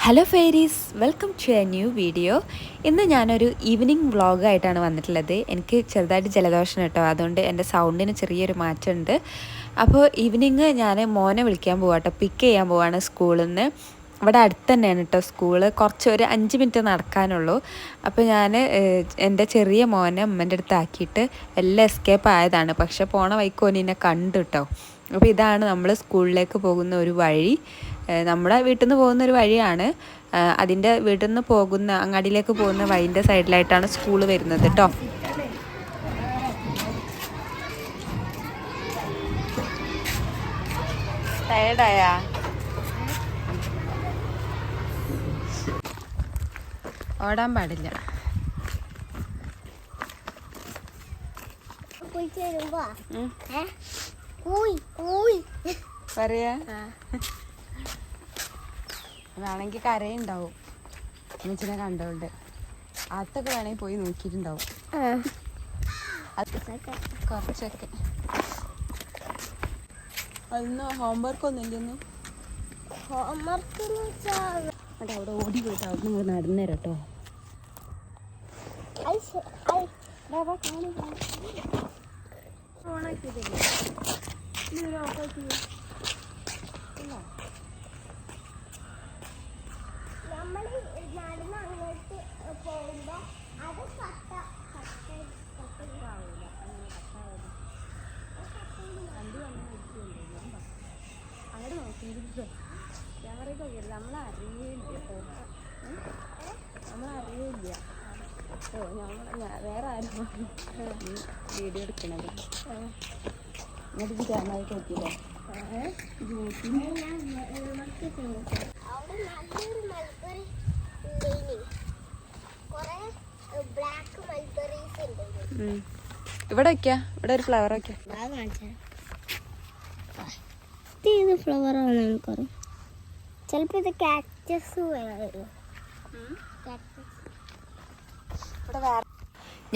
Hello fairies, welcome to a new video. ഇന്ന് ഞാനൊരു evening വ്ളോഗായിട്ടാണ് വന്നിട്ടുള്ളത്. എനിക്ക് ചെറുതായിട്ട് ജലദോഷം കേട്ടോ, അതുകൊണ്ട് എൻ്റെ സൗണ്ടിന് ചെറിയൊരു മാറ്റമുണ്ട്. അപ്പോൾ ഈവനിങ് ഞാൻ മോനെ വിളിക്കാൻ പോവാട്ടോ, പിക്ക് ചെയ്യാൻ പോവാണ് സ്കൂളിൽ നിന്ന്. ഇവിടെ അടുത്ത് തന്നെയാണ് കേട്ടോ സ്കൂള്, കുറച്ച് ഒരു 5 മിനിറ്റ് നടക്കാനുള്ളൂ. അപ്പോൾ ഞാൻ എൻ്റെ ചെറിയ മോനെ അമ്മേൻ്റെ അടുത്ത് ആക്കിയിട്ട് എല്ലാം എസ്കേപ്പ് ആയതാണ്. പക്ഷെ പോണ വഴിക്ക് ഓനെന്നെ കണ്ടു കേട്ടോ. അപ്പോൾ ഇതാണ് നമ്മൾ സ്കൂളിലേക്ക് പോകുന്ന ഒരു വഴി. നമ്മുടെ വീട്ടിൽ നിന്ന് പോകുന്ന ഒരു വഴിയാണ്. അതിൻ്റെ വീട്ടിൽ നിന്ന് പോകുന്ന അങ്ങാടിയിലേക്ക് പോകുന്ന വഴിൻ്റെ സൈഡിലായിട്ടാണ് സ്കൂൾ വരുന്നത് കേട്ടോ. ടയർഡായാ? ഓടാൻ പാടില്ല. പറയാ വേണമെങ്കിൽ കരയുണ്ടാവും അമ്മച്ചിനെ കണ്ടോണ്ട്. അതൊക്കെ വേണമെങ്കിൽ പോയി നോക്കിയിട്ടുണ്ടാവും കുറച്ചൊക്കെ. അതൊന്നും ഹോംവർക്ക് ഒന്നും ഇല്ലെന്നു. അവിടെ ഓടി പോയിട്ട് അവിടെ നടന്നേരം കേട്ടോ. അങ്ങോട്ട് നോക്കിയിട്ട് ക്യാമറയ്ക്ക് നോക്കിയില്ല, നമ്മളറിയില്ല വേറെ ആരും വീഡിയോ എടുക്കണത്. എന്നിട്ട് ക്യാമറയ്ക്ക് നോക്കിയില്ലേ? ഇവിടെ വയ്ക്ക, ഇവിടെ ഒരു ഫ്ലവർ വയ്ക്ക. ഇത് ഫ്ലവറാണ് എനിക്കറിയാം. ചിലപ്പോ ഇത് കാക്ടസ് വേണമായിരുന്നു.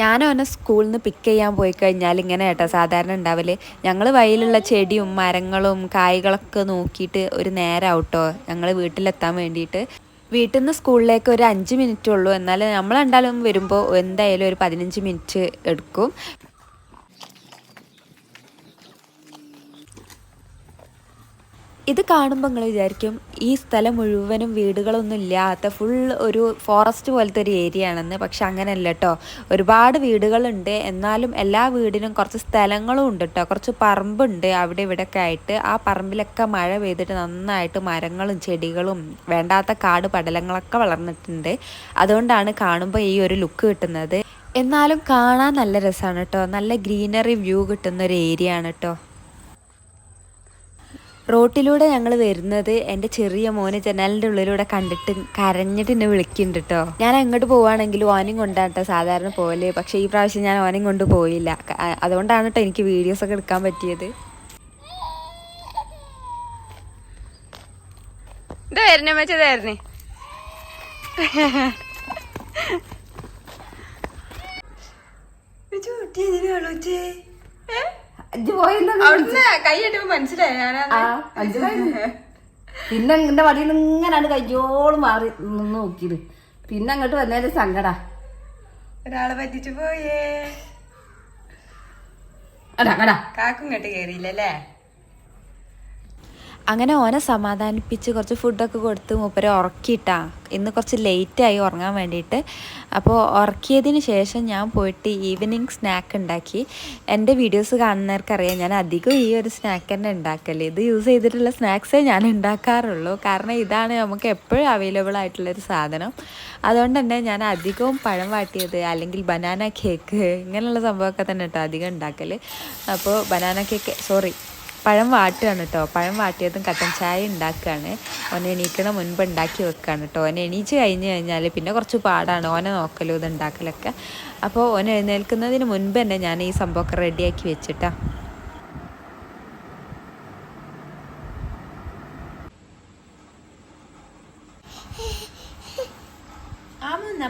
ഞാനും അവനെ സ്കൂളിൽ നിന്ന് പിക്ക് ചെയ്യാൻ പോയി കഴിഞ്ഞാൽ ഇങ്ങനെ കേട്ടോ സാധാരണ ഉണ്ടാവല്. ഞങ്ങൾ വഴിയിലുള്ള ചെടിയും മരങ്ങളും കായ്കളൊക്കെ നോക്കിയിട്ട് ഒരു നേരമാവട്ടോ ഞങ്ങൾ വീട്ടിലെത്താൻ വേണ്ടിയിട്ട്. വീട്ടിൽ നിന്ന് സ്കൂളിലേക്ക് ഒരു 5 മിനിറ്റ് ഉള്ളൂ. എന്നാൽ നമ്മൾ രണ്ടാളും വരുമ്പോൾ എന്തായാലും ഒരു 15 മിനിറ്റ് എടുക്കും. ഇത് കാണുമ്പോൾ നിങ്ങൾ വിചാരിക്കും ഈ സ്ഥലം മുഴുവനും വീടുകളൊന്നും ഇല്ലാത്ത ഫുൾ ഒരു ഫോറസ്റ്റ് പോലത്തെ ഒരു ഏരിയ ആണെന്ന്. പക്ഷെ അങ്ങനെയല്ല കേട്ടോ, ഒരുപാട് വീടുകളുണ്ട്. എന്നാലും എല്ലാ വീടിനും കുറച്ച് സ്ഥലങ്ങളും ഉണ്ട് കേട്ടോ, കുറച്ച് പറമ്പുണ്ട് അവിടെ ഇവിടെയൊക്കെ ആയിട്ട്. ആ പറമ്പിലൊക്കെ മഴ പെയ്തിട്ട് നന്നായിട്ട് മരങ്ങളും ചെടികളും വേണ്ടാത്ത കാട് പടലങ്ങളൊക്കെ വളർന്നിട്ടുണ്ട്. അതുകൊണ്ടാണ് കാണുമ്പോൾ ഈ ഒരു ലുക്ക് കിട്ടുന്നത്. എന്നാലും കാണാൻ നല്ല രസമാണ് കേട്ടോ, നല്ല ഗ്രീനറി വ്യൂ കിട്ടുന്ന ഒരു ഏരിയ ആണ് കേട്ടോ. റോട്ടിലൂടെ ഞങ്ങൾ വരുന്നത് എൻ്റെ ചെറിയ മോന് ജനലിൻ്റെ ഉള്ളിലൂടെ കണ്ടിട്ട് കരഞ്ഞിട്ട് എന്നെ വിളിക്കുന്നുണ്ട് കേട്ടോ. ഞാൻ അങ്ങോട്ട് പോവുകയാണെങ്കിലും ഓനും കൊണ്ടാട്ടോ സാധാരണ പോലെ. പക്ഷേ ഈ പ്രാവശ്യം ഞാൻ ഓനും കൊണ്ട് പോയില്ല. അതുകൊണ്ടാണ് കേട്ടോ എനിക്ക് വീഡിയോസൊക്കെ എടുക്കാൻ പറ്റിയത്. ഇത് വരണേ മെച്ചതായിരുന്നേ. പിന്നെ എന്റെ വടിയിൽ ഇങ്ങനാണ് കയ്യോളം മാറി നിന്ന് നോക്കിയത്. പിന്നെ അങ്ങോട്ട് വന്നേരം സങ്കടാ. ഒരാളെ പറ്റിച്ചു പോയേ. കാക്കും ഇങ്ങോട്ട് കേറിയില്ലല്ലേ. അങ്ങനെ ഓനെ സമാധാനിപ്പിച്ച് കുറച്ച് ഫുഡൊക്കെ കൊടുത്ത് മൂപ്പരെ ഉറക്കിയിട്ടാ. ഇന്ന് കുറച്ച് ലേറ്റായി ഉറങ്ങാൻ വേണ്ടിയിട്ട്. അപ്പോൾ ഉറക്കിയതിന് ശേഷം ഞാൻ പോയിട്ട് ഈവനിങ് സ്നാക്ക് ഉണ്ടാക്കി. എൻ്റെ വീഡിയോസ് കാണുന്നവർക്കറിയാം ഞാൻ അധികം ഈ ഒരു സ്നാക്ക് തന്നെ ഉണ്ടാക്കല്. ഇത് യൂസ് ചെയ്തിട്ടുള്ള സ്നാക്സേ ഞാൻ ഉണ്ടാക്കാറുള്ളൂ. കാരണം ഇതാണ് നമുക്ക് എപ്പോഴും അവൈലബിൾ ആയിട്ടുള്ളൊരു സാധനം. അതുകൊണ്ട് തന്നെ ഞാൻ അധികവും പഴം വാട്ടിയത് അല്ലെങ്കിൽ ബനാന കേക്ക് ഇങ്ങനെയുള്ള സംഭവമൊക്കെ തന്നെ കേട്ടോ അധികം ഉണ്ടാക്കൽ. അപ്പോൾ ബനാന കേക്ക് പഴം വാട്ടുകയാണ് കേട്ടോ. പഴം വാട്ടിയതും കട്ടൻ ചായ ഉണ്ടാക്കുകയാണ്. ഓനെ എണീക്കണ മുൻപ് ഉണ്ടാക്കി വെക്കുകയാണ് കേട്ടോ. ഓനെ എണീച്ച് കഴിഞ്ഞ് കഴിഞ്ഞാൽ പിന്നെ കുറച്ച് പാടാണ് ഓനെ നോക്കലും ഇത് ഉണ്ടാക്കലൊക്കെ. അപ്പോൾ ഓനെ എഴുന്നേൽക്കുന്നതിന് മുൻപ് തന്നെ ഞാൻ ഈ സംഭവമൊക്കെ റെഡിയാക്കി വെച്ചിട്ടാ.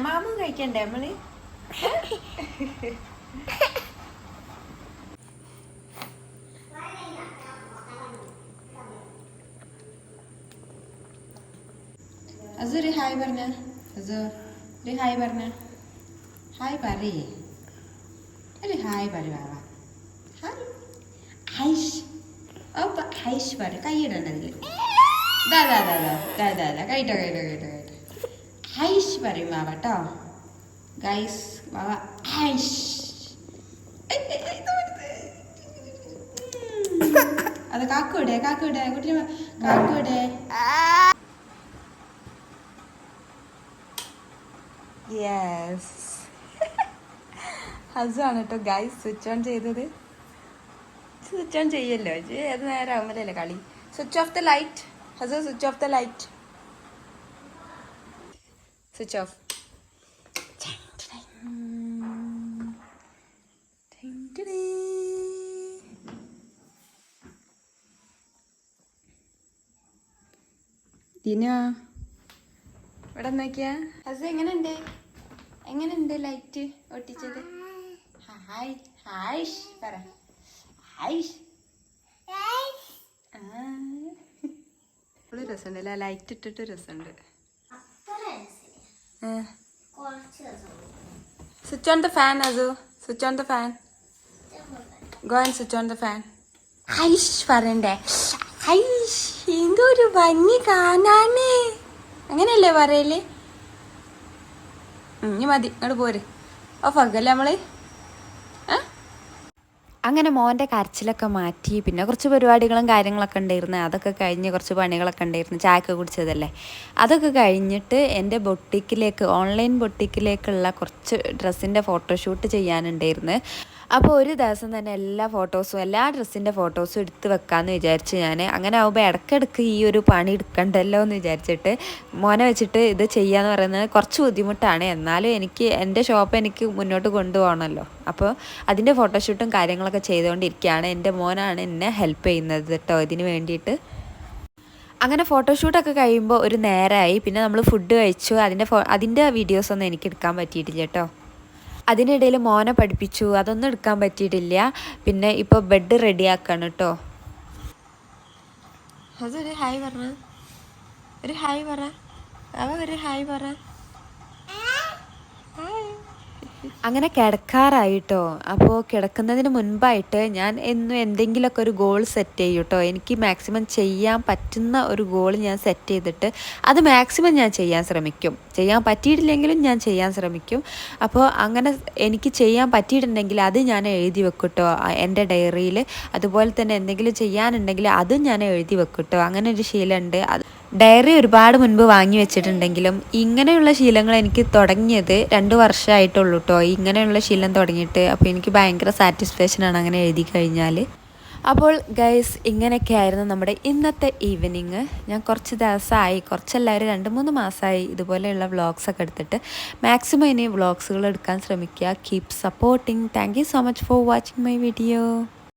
മാമൻ കഴിക്കണ്ടേ നമ്മള്? അസു ഒരു ഹായ് പറഞ്ഞ. അസു ഒരു ഹായ് പറഞ്ഞ. ഹായ് പറയേ. ഒരു ഹായ് പറ വാവ. ഹായ് ഹൈഷ്. അപ്പ ഹൈഷ് പറ. കൈയിടണ്ടതിൽ. കൈട്ടോ ഹൈഷ് പറയും വാവ കേട്ടോ. ഗൈസ് വാവ ഹൈഷ്. അത് കാക്കൂടെ കുട്ടി കാക്കൂടെ. യെസ് ഹസാണ് കേട്ടോ ഗൈസ് സ്വിച്ച് ഓൺ ചെയ്തത്. സ്വിച്ച് ഓൺ ചെയ്യല്ലോ ഏത് നേരം ആവുമ്പോഴല്ലേ കളി. Switch off the light. Hasu switch off the light. Switch off. Dina ഇവിടെ നോക്കിയാ. ഹസു എങ്ങനെയുണ്ട് ലൈറ്റ് ഒട്ടിച്ചത്? ഹായ് ഹായ്ഷ് പറ. ഹായ്ഷ്. ഇപ്പോഴും രസമുണ്ടല്ലേ ലൈറ്റ് ഇട്ടിട്ട് രസമുണ്ട്. Switch on the fan Asu. Switch on the fan. Go and switch on the fan. ഹൈഷ് പറയണ്ടേ. ഹൈഷ് എന്തൊരു ഭംഗി കാണാന്. അങ്ങനെയല്ലേ പറയല്? ഇനി മതി ഇങ്ങോട്ട് പോര്. ഓഫാക്കല്ലേ നമ്മള്. അങ്ങനെ മോൻ്റെ കരച്ചിലൊക്കെ മാറ്റി. പിന്നെ കുറച്ച് പരിപാടികളും കാര്യങ്ങളൊക്കെ ഉണ്ടായിരുന്നു. അതൊക്കെ കഴിഞ്ഞ് കുറച്ച് പണികളൊക്കെ ഉണ്ടായിരുന്നു. ചായയൊക്കെ കുടിച്ചതല്ലേ. അതൊക്കെ കഴിഞ്ഞിട്ട് എൻ്റെ ബൊട്ടിക്കിലേക്ക് ഓൺലൈൻ ബൊട്ടിക്കിലേക്കുള്ള കുറച്ച് ഡ്രസ്സിൻ്റെ ഫോട്ടോഷൂട്ട് ചെയ്യാനുണ്ടായിരുന്നു. അപ്പോൾ ഒരു ദിവസം തന്നെ എല്ലാ ഡ്രസ്സിൻ്റെ ഫോട്ടോസും എടുത്ത് വെക്കാമെന്ന് വിചാരിച്ച് ഞാൻ. അങ്ങനെ ആകുമ്പോൾ ഇടയ്ക്കിടയ്ക്ക് ഈ ഒരു പണി എടുക്കണ്ടല്ലോ എന്ന് വിചാരിച്ചിട്ട് മോനെ വെച്ചിട്ട് ഇത് ചെയ്യാന്ന് പറയുന്നത് കുറച്ച് ബുദ്ധിമുട്ടാണ്. എന്നാലും എൻ്റെ ഷോപ്പ് എനിക്ക് മുന്നോട്ട് കൊണ്ടുപോകണമല്ലോ. അപ്പോൾ അതിൻ്റെ ഫോട്ടോഷൂട്ടും കാര്യങ്ങളൊക്കെ ചെയ്തുകൊണ്ടിരിക്കുകയാണ്. എൻ്റെ മോനാണ് എന്നെ ഹെൽപ്പ് ചെയ്യുന്നത് കേട്ടോ ഇതിന് വേണ്ടിയിട്ട്. അങ്ങനെ ഫോട്ടോഷൂട്ടൊക്കെ കഴിയുമ്പോൾ ഒരു നേരമായി. പിന്നെ നമ്മൾ ഫുഡ് കഴിച്ചു. അതിൻ്റെ വീഡിയോസൊന്നും എനിക്ക് എടുക്കാൻ പറ്റിയിട്ടില്ല കേട്ടോ. അതിനിടയിൽ മോനെ പഠിപ്പിച്ചു. അതൊന്നും എടുക്കാൻ പറ്റിയിട്ടില്ല. പിന്നെ ഇപ്പോൾ ബെഡ് റെഡിയാക്കാണ് കേട്ടോ. അതൊരു ഹായ് പറ. ഒരു ഹായ് പറ. ഒരു ഹായ് പറ. അങ്ങനെ കിടക്കാറായിട്ടോ. അപ്പോൾ കിടക്കുന്നതിന് മുൻപായിട്ട് ഞാൻ എന്നും എന്തെങ്കിലുമൊക്കെ ഒരു ഗോൾ സെറ്റ് ചെയ്യും കേട്ടോ. എനിക്ക് മാക്സിമം ചെയ്യാൻ പറ്റുന്ന ഒരു ഗോൾ ഞാൻ സെറ്റ് ചെയ്തിട്ട് അത് മാക്സിമം ഞാൻ ചെയ്യാൻ ശ്രമിക്കും. ചെയ്യാൻ പറ്റിയിട്ടില്ലെങ്കിലും ഞാൻ ചെയ്യാൻ ശ്രമിക്കും. അപ്പോൾ അങ്ങനെ എനിക്ക് ചെയ്യാൻ പറ്റിയിട്ടുണ്ടെങ്കിൽ അത് ഞാൻ എഴുതി വെക്കും കേട്ടോ എൻ്റെ ഡയറിയിൽ. അതുപോലെ തന്നെ എന്തെങ്കിലും ചെയ്യാനുണ്ടെങ്കിൽ അതും ഞാൻ എഴുതി വെക്കും കേട്ടോ. അങ്ങനെ ഒരു ശീലമുണ്ട്. ഡയറി ഒരുപാട് മുൻപ് വാങ്ങി വെച്ചിട്ടുണ്ടെങ്കിലും ഇങ്ങനെയുള്ള ശീലങ്ങൾ എനിക്ക് തുടങ്ങിയത് 2 വർഷമായിട്ടുള്ളൂ കേട്ടോ. ഇങ്ങനെയുള്ള ശീലം തുടങ്ങിയിട്ട്. അപ്പോൾ എനിക്ക് ഭയങ്കര സാറ്റിസ്ഫാക്ഷനാണ് അങ്ങനെ എഴുതി കഴിഞ്ഞാൽ. അപ്പോൾ ഗൈസ് ഇങ്ങനെയൊക്കെ ആയിരുന്നു നമ്മുടെ ഇന്നത്തെ ഈവനിങ്. ഞാൻ കുറച്ച് ദിവസമായി, കുറച്ചല്ല ഒരു 2-3 മാസമായി ഇതുപോലെയുള്ള വ്ളോഗ്സൊക്കെ എടുത്തിട്ട്. മാക്സിമം ഇനി വ്ളോഗ്സുകൾ എടുക്കാൻ ശ്രമിക്കുക. Keep supporting. Thank you so much for watching my video.